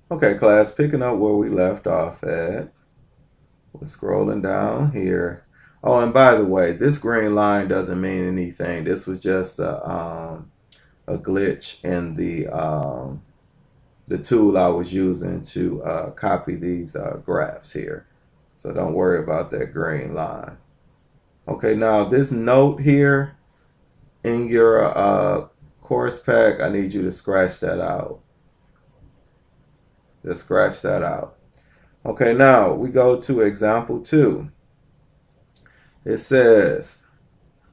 Okay, class, picking up where we left off at. We're scrolling down here. Oh, and by the way, this green line doesn't mean anything. This was just a glitch in the tool I was using to copy these graphs here. So don't worry about that green line. Okay, now this note here in your course pack, I need you to scratch that out. Just scratch that out. Okay, now we go to example 2. It says,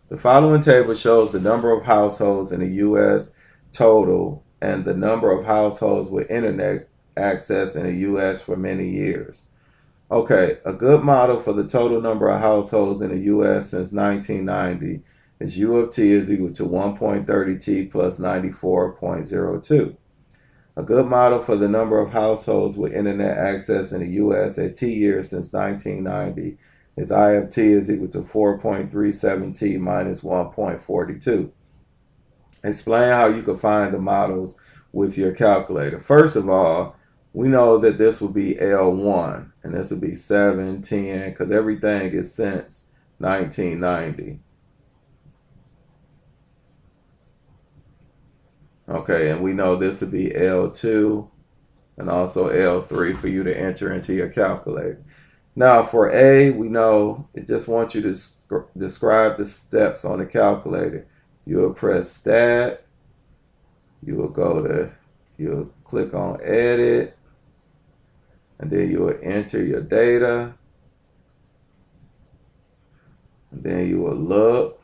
the following table shows the number of households in the U.S. total and the number of households with internet access in the U.S. for many years. Okay, a good model for the total number of households in the U.S. since 1990 is U of T is equal to 1.30T plus 94.02. A good model for the number of households with internet access in the U.S. at T years since 1990 is I of T is equal to 4.37T minus 1.42. Explain how you can find the models with your calculator. First of all, we know that this will be L1, and this will be 7, 10, because everything is since 1990. Okay, and we know this would be L2 and also L3 for you to enter into your calculator. Now for A, we know it just wants you to describe the steps on the calculator. You will press Stat. You'll click on Edit, and then you will enter your data. And then you will look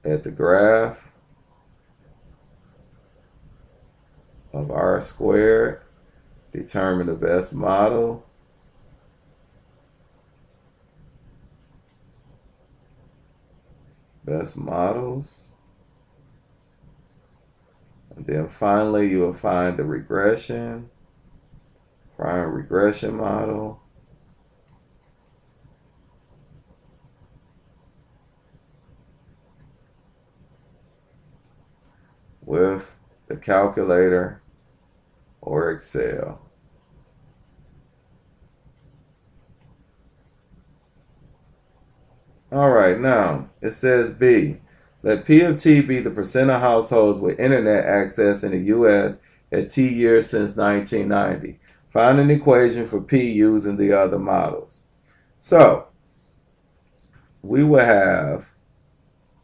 at the graph of R squared. Determine the best model. Best models. And then finally, you will find the regression. Find regression model. With the calculator or Excel. All right, now it says B. Let P of T be the percent of households with internet access in the U.S. at T years since 1990. Find an equation for P using the other models. So we will have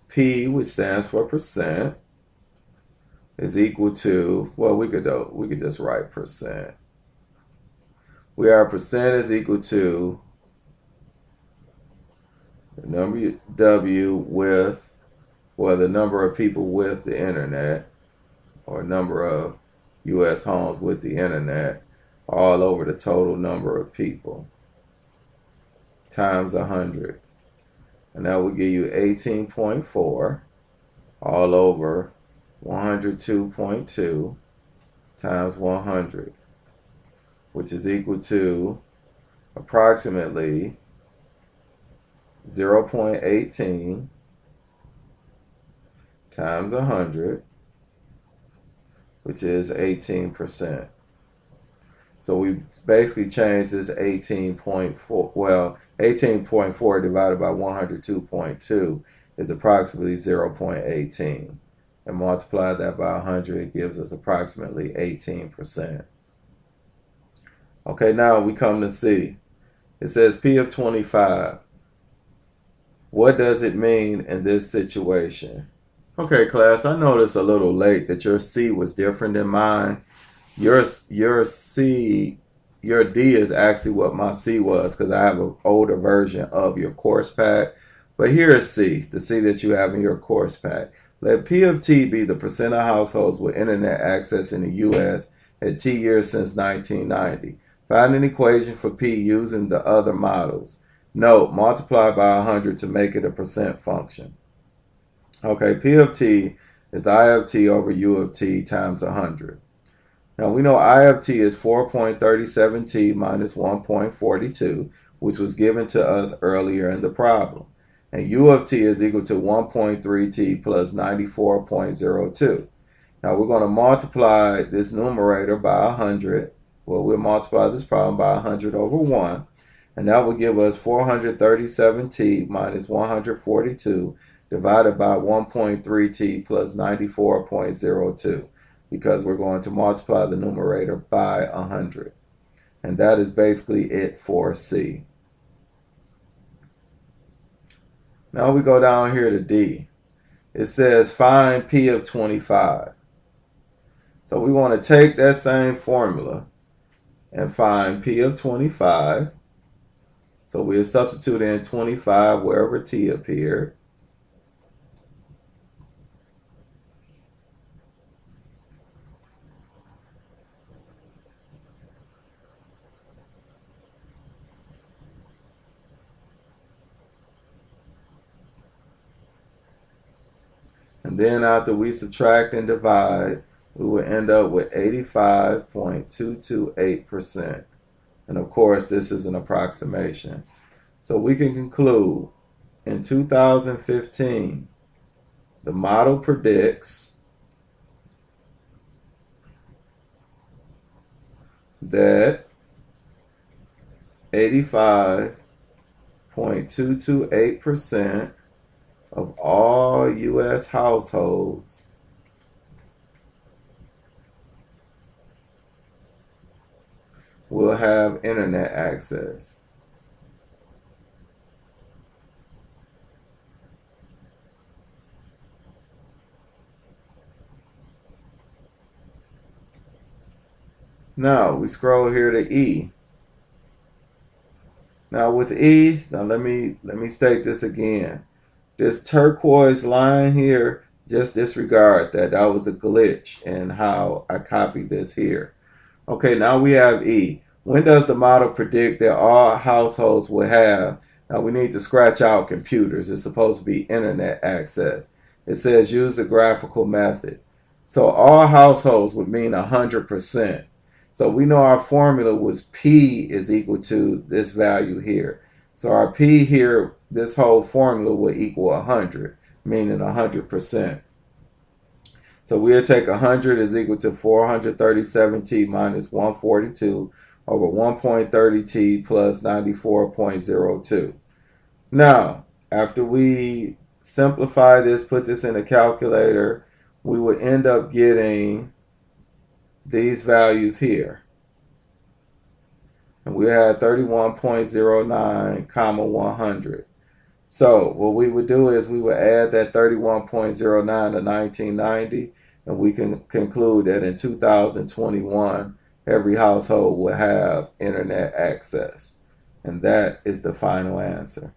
P, which stands for percent, is equal to, well, we could just write percent. Percent is equal to the number W with, well, the number of people with the internet, or number of U.S. homes with the internet, all over the total number of people, times 100. And that will give you 18.4 all over 102.2 times 100, which is equal to approximately 0.18 times 100, which is 18%. So we basically changed this 18.4, well, 18.4 divided by 102.2 is approximately 0.18. And multiply that by 100, it gives us approximately 18%. Okay, now we come to C. It says P of 25. What does it mean in this situation? Okay, class, I noticed a little late that your C was different than mine. Your C, your D is actually what my C was, because I have an older version of your course pack. But here is C, the C that you have in your course pack. Let P of T be the percent of households with internet access in the U.S. at T years since 1990. Find an equation for P using the other models. Note, multiply by 100 to make it a percent function. Okay, P of T is I of T over U of T times 100. Now we know I of T is 4.37T minus 1.42, which was given to us earlier in the problem. And U of T is equal to 1.3T plus 94.02. Now we're going to multiply this numerator by 100. Well, we'll multiply this problem by 100 over 1. And that will give us 437t minus 142 divided by 1.3t plus 94.02, because we're going to multiply the numerator by 100. And that is basically it for C. Now we go down here to D. It says find P of 25. So we want to take that same formula and find P of 25. So we'll substitute in 25 wherever T appeared. And then after we subtract and divide, we will end up with 85.228%. And of course, this is an approximation. So we can conclude in 2015, the model predicts that 85.228% of all U.S. households will have internet access. Now we scroll here to E. Now with E, now let me state this again. This turquoise line here, just disregard that. That was a glitch in how I copied this here. Okay, now we have E. When does the model predict that all households will have? Now we need to scratch out computers. It's supposed to be internet access. It says use a graphical method. So all households would mean 100%. So we know our formula was P is equal to this value here. So our P here, this whole formula will equal 100, meaning 100%. So we'll take 100 is equal to 437t minus 142 over 1.30t plus 94.02. Now, after we simplify this, put this in a calculator, we would end up getting these values here. And we had 31.09 comma 100. So what we would do is we would add that 31.09 to 1990, and we can conclude that in 2021, every household will have internet access. And that is the final answer.